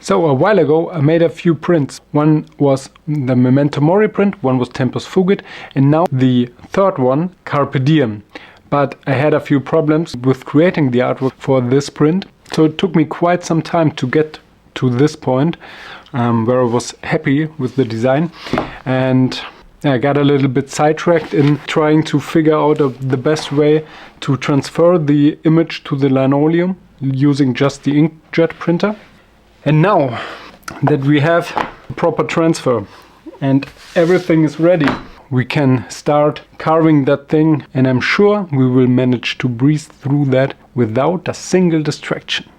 So a while ago I made a few prints. One was the Memento Mori print, one was Tempus Fugit, and now the third one, Carpe Diem. But I had a few problems with creating the artwork for this print, so it took me quite some time to get to this point where I was happy with the design, and I got a little bit sidetracked in trying to figure out the best way to transfer the image to the linoleum using just the inkjet printer. And now that we have a proper transfer and everything is ready, we can start carving that thing, and I'm sure we will manage to breeze through that without a single distraction.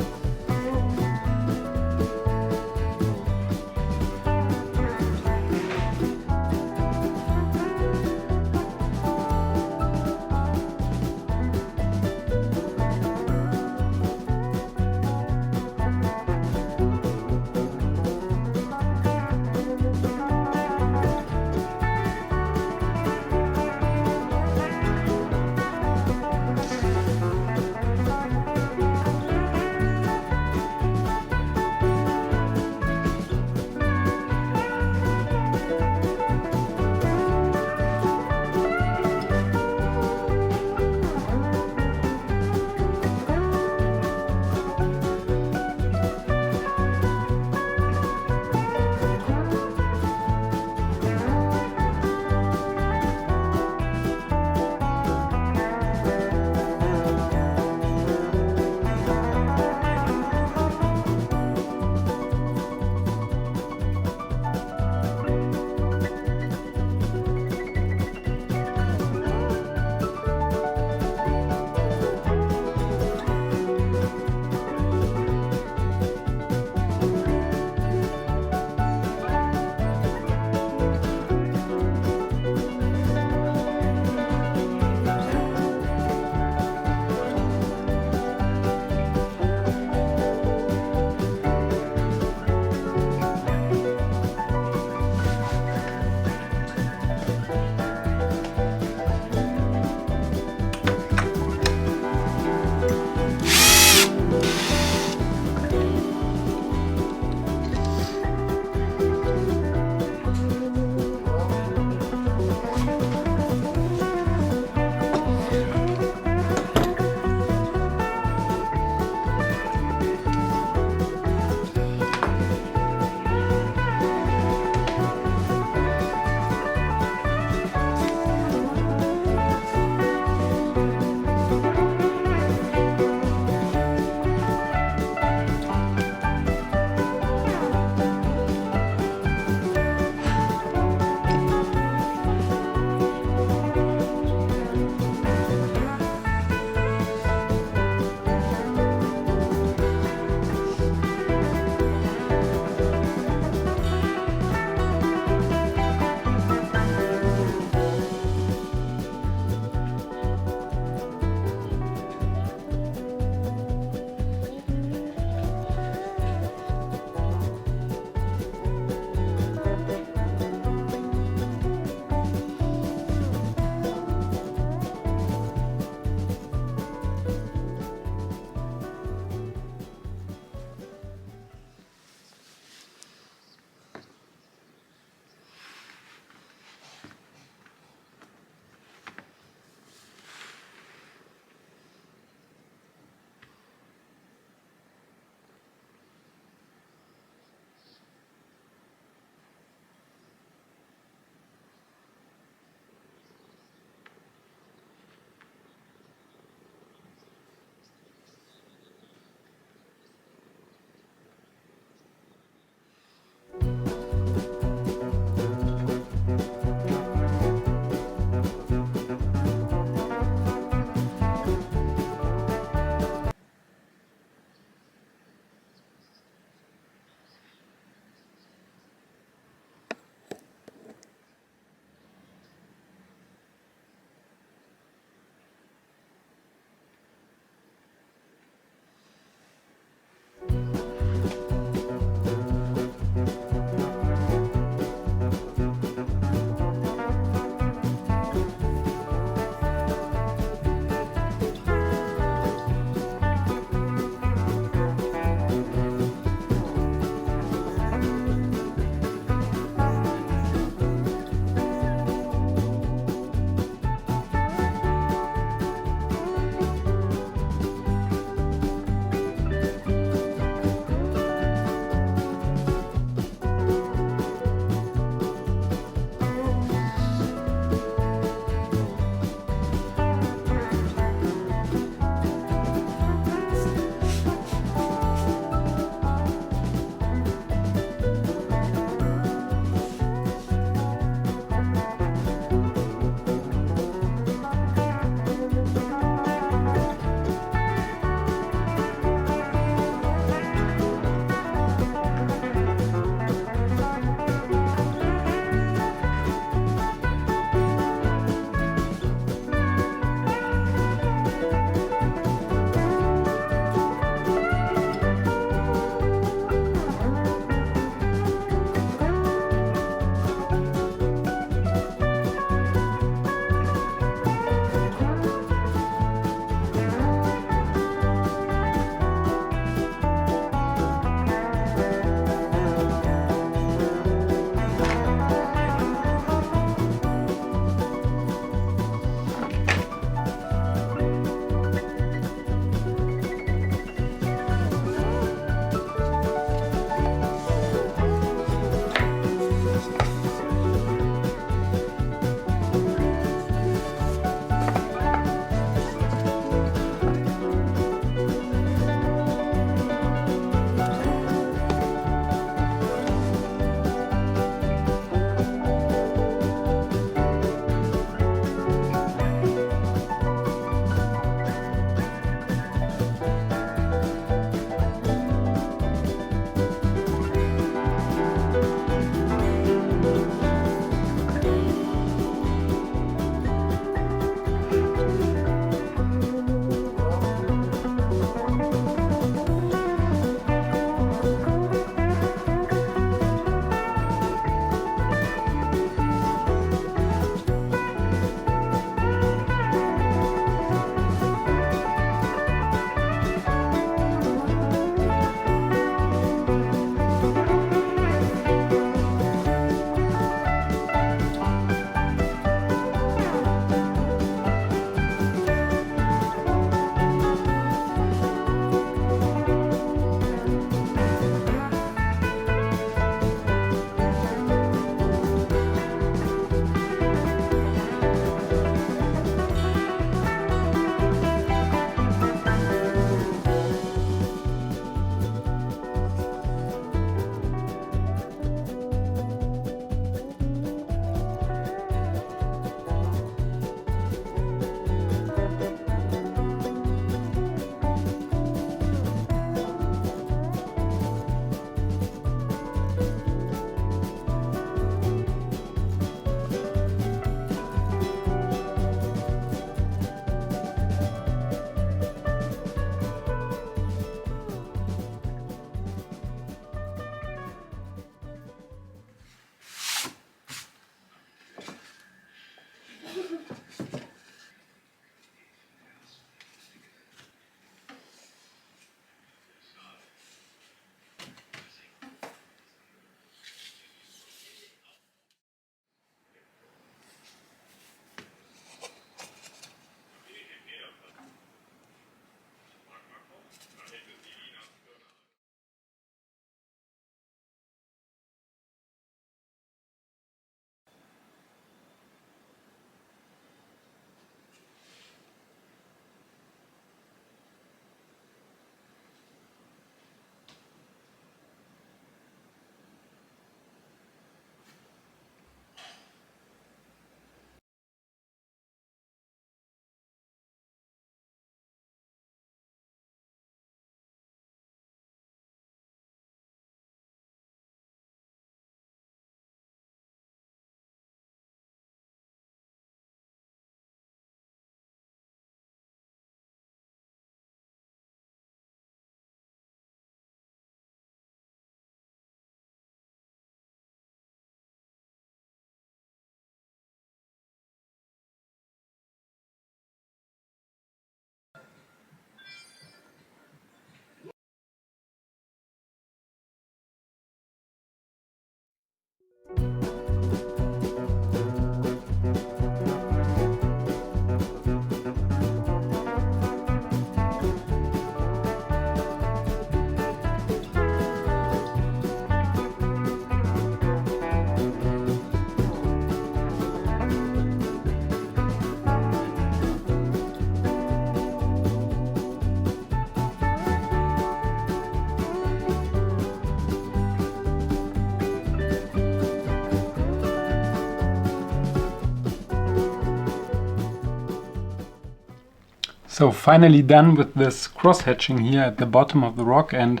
So finally done with this cross hatching here at the bottom of the rock, and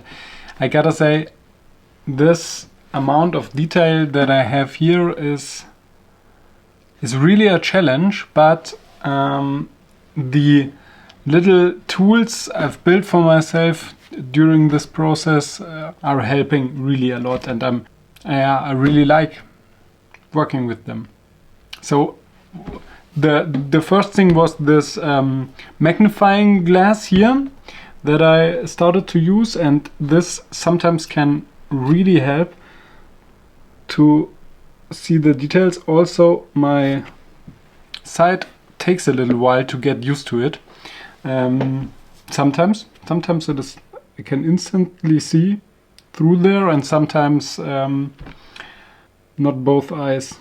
I gotta say this amount of detail that I have here is really a challenge, but the little tools I've built for myself during this process are helping really a lot, and I really like working with them. So the first thing was this magnifying glass here that I started to use, and this sometimes can really help to see the details. Also, my sight takes a little while to get used to it. Sometimes it is, I can instantly see through there, and sometimes not both eyes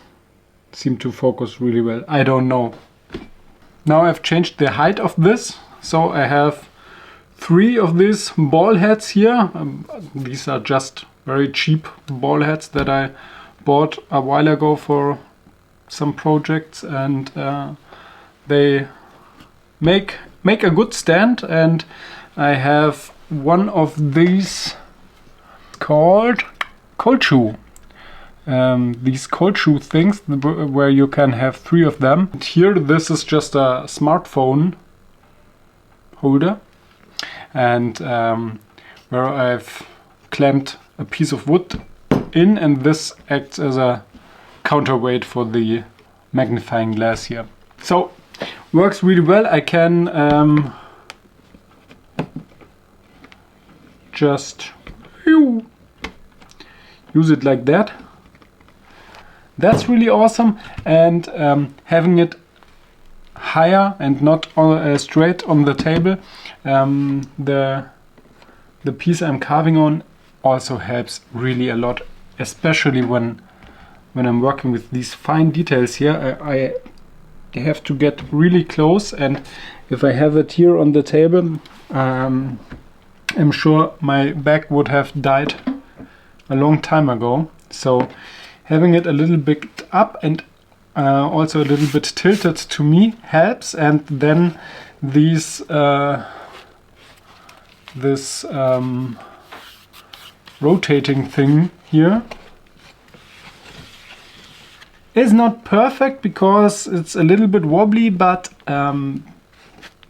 seem to focus really well. I don't know. Now I've changed the height of this, so I have 3 of these ball heads here. These are just very cheap ball heads that I bought a while ago for some projects, and they make a good stand. And I have one of these called cold shoe. These cold shoe things where you can have 3 of them. And here this is just a smartphone holder, and where I've clamped a piece of wood in, and this acts as a counterweight for the magnifying glass here. So works really well. I can just use it like that. That's really awesome, and having it higher and not straight on the table, the piece I'm carving on also helps really a lot, especially when I'm working with these fine details here. I have to get really close, and if I have it here on the table, I'm sure my back would have died a long time ago. So having it a little bit up and also a little bit tilted to me helps. And then these this rotating thing here is not perfect because it's a little bit wobbly, but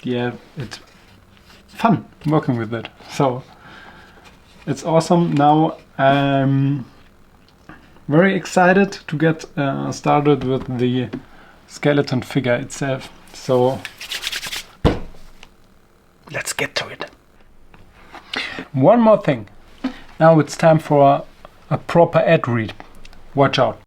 yeah, it's fun working with it. So it's awesome. Now I'm very excited to get started with the skeleton figure itself. So let's get to it. One more thing. Now it's time for a proper ad read. Watch out.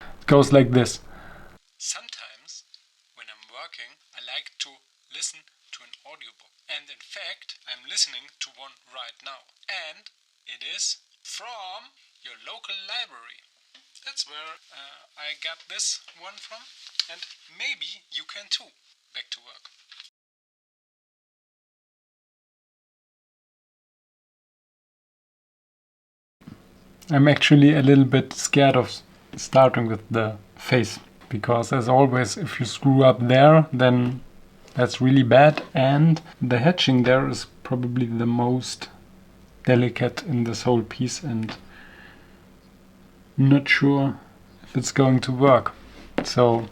It goes like this. Sometimes when I'm working, I like to listen to an audiobook. And in fact, I'm listening to one right now. And it is from your local library. That's where I got this one from. And maybe you can too. Back to work. I'm actually a little bit scared of starting with the face, because as always, if you screw up there, then that's really bad, and the hatching there is probably the most delicate in this whole piece, and not sure if it's going to work. So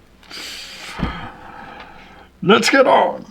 let's get on!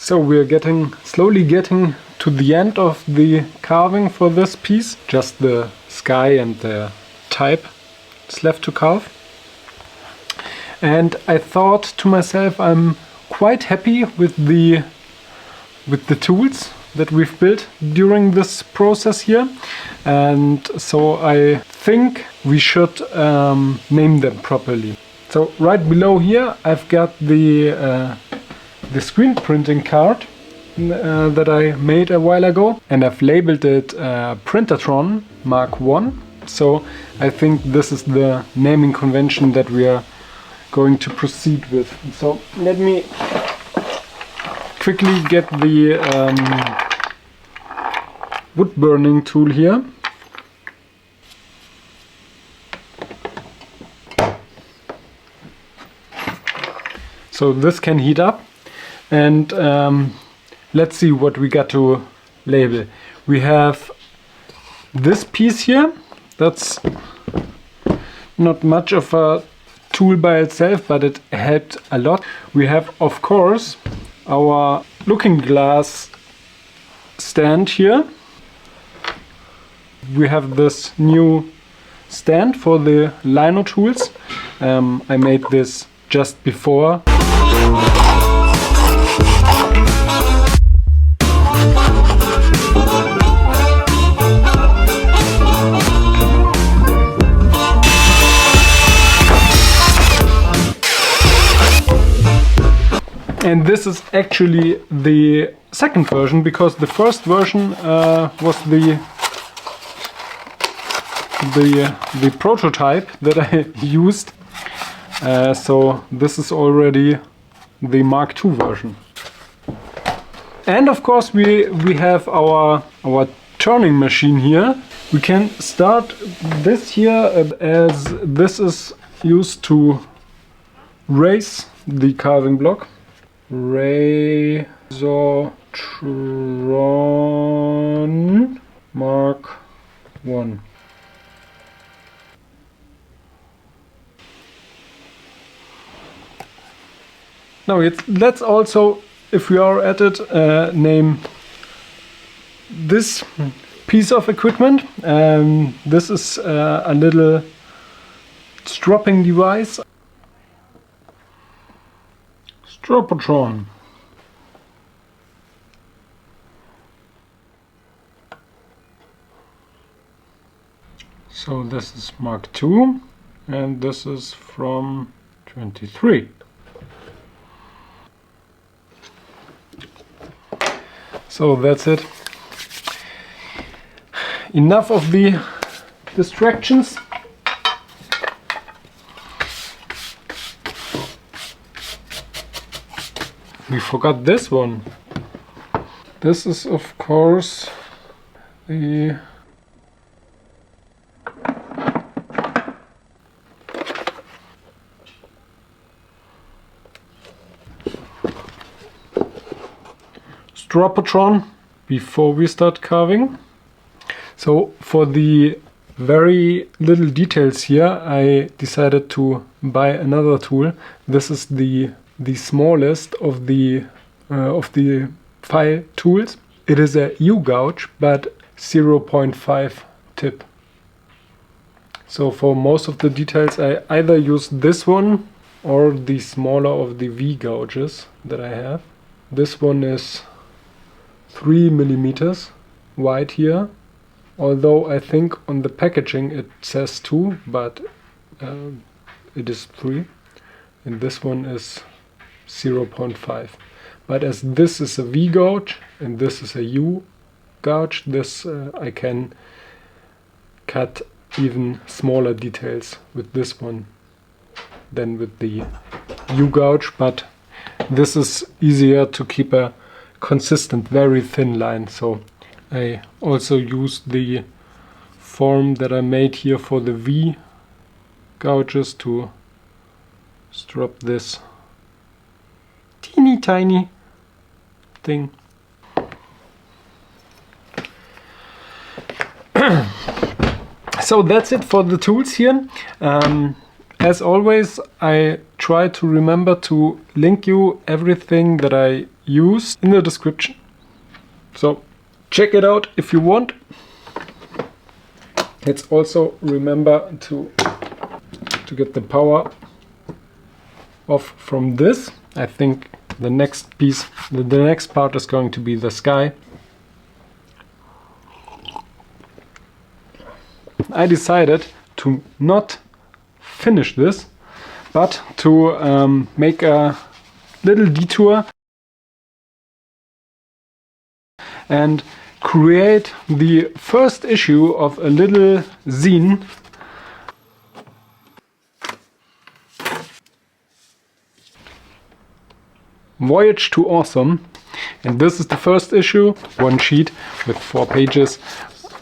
So we're slowly getting to the end of the carving for this piece. Just the sky and the type is left to carve. And I thought to myself, I'm quite happy with the tools that we've built during this process here, and so I think we should name them properly. So right below here I've got the screen printing card that I made a while ago, and I've labeled it Spinotron Mark 1. So I think this is the naming convention that we are going to proceed with. So let me quickly get the wood burning tool here. So this can heat up, and let's see what we got to label. We have this piece here. That's not much of a tool by itself, but it helped a lot. We have, of course, our looking glass stand here. We have this new stand for the lino tools. I made this just before. And this is actually the second version, because the first version was the prototype that I used. So this is already the Mark II version. And of course we have our turning machine here. We can start this here, as this is used to raise the carving block. Raisotron Mark 1. Now let's also, if we are at it, name this piece of equipment. This is a little stropping device. Lookotron. So this is Mark II, and this is from 23. So that's it. Enough of the distractions. We forgot this one. This is, of course, the Lookotron before we start carving. So for the very little details here, I decided to buy another tool. This is the smallest of the file tools. It is a U-gouge, but 0.5 tip. So for most of the details I either use this one or the smaller of the V-gouges that I have. This one is 3 millimeters wide here, although I think on the packaging it says 2, but it is 3, and this one is 0.5. But as this is a V gouge and this is a U gouge, this I can cut even smaller details with this one than with the U gouge, but this is easier to keep a consistent, very thin line. So I also used the form that I made here for the V gouges to strop this teeny tiny thing. So that's it for the tools here. As always, I try to remember to link you everything that I use in the description. So check it out if you want. Let's also remember to get the power off from this. I think the next piece, the next part is going to be the sky. I decided to not finish this, but to make a little detour and create the first issue of a little zine. Voyage to Awesome. And this is the first issue, one sheet with 4 pages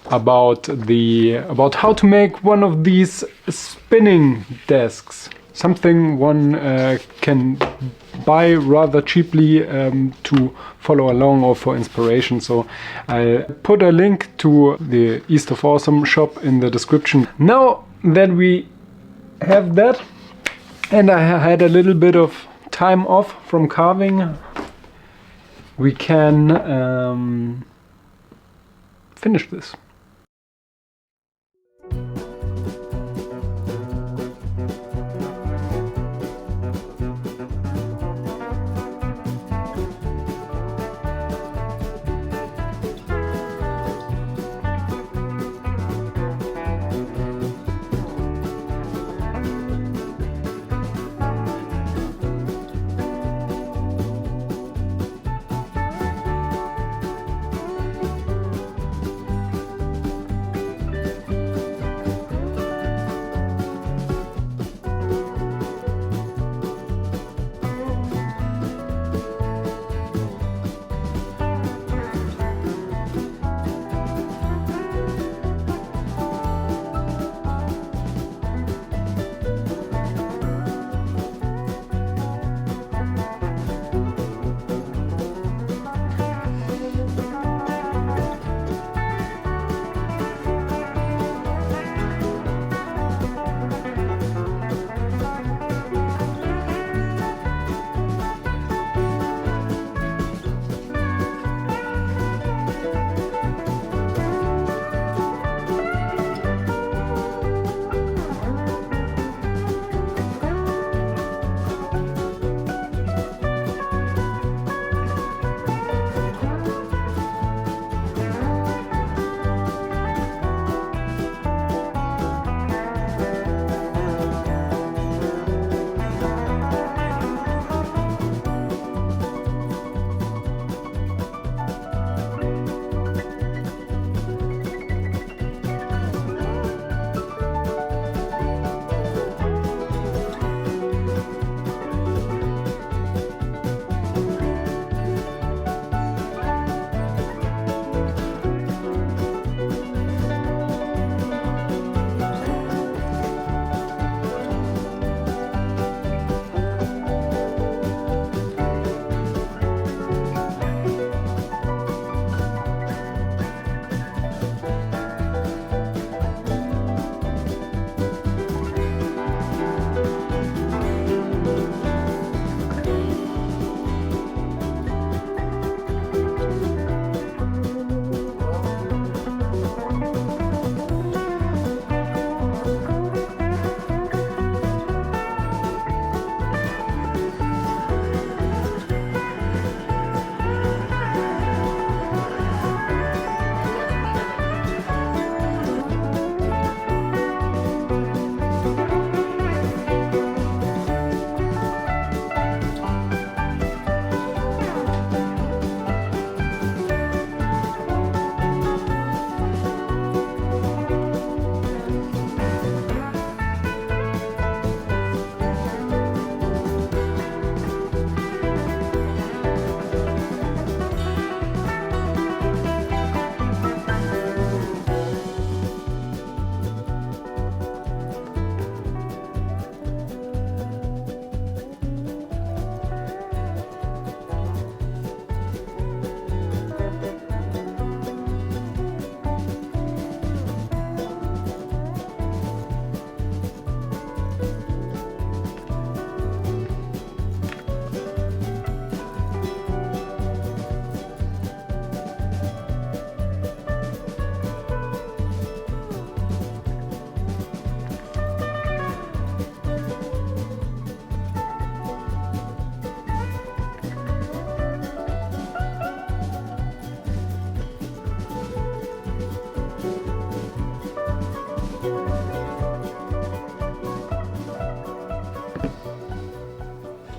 about how to make one of these spinning desks. Something one can buy rather cheaply to follow along or for inspiration. So I'll put a link to the East of Awesome shop in the description. Now that we have that, and I had a little bit of time off from carving, we can finish this.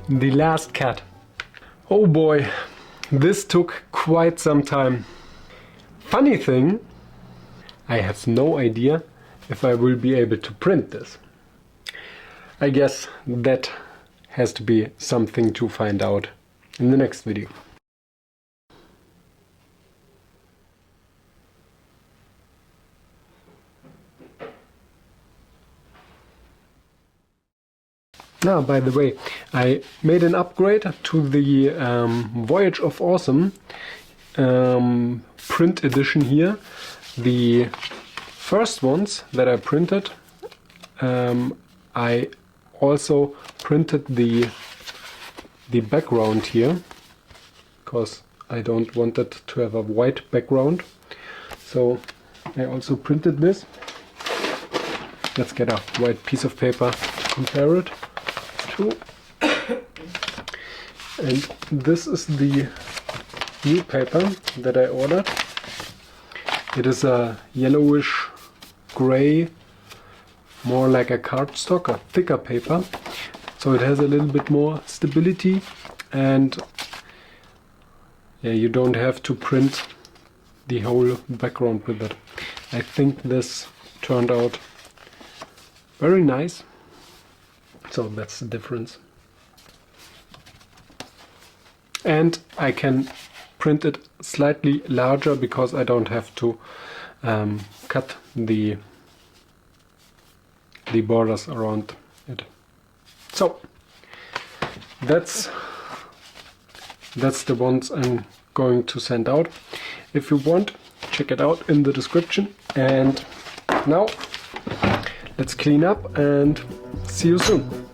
the last cat. Oh boy, this took quite some time. Funny thing, I have no idea if I will be able to print this. I guess that has to be something to find out in the next video. Now, by the way, I made an upgrade to the Voyage of Awesome print edition here. The first ones that I printed, I also printed the background here, because I don't want it to have a white background. So I also printed this. Let's get a white piece of paper to compare it to. And this is the new paper that I ordered. It is a yellowish gray, more like a cardstock, a thicker paper. So it has a little bit more stability, and yeah, you don't have to print the whole background with it. I think this turned out very nice. So that's the difference. And I can print it slightly larger because I don't have to cut the borders around it. So that's the ones I'm going to send out. If you want, check it out in the description. And now let's clean up and see you soon.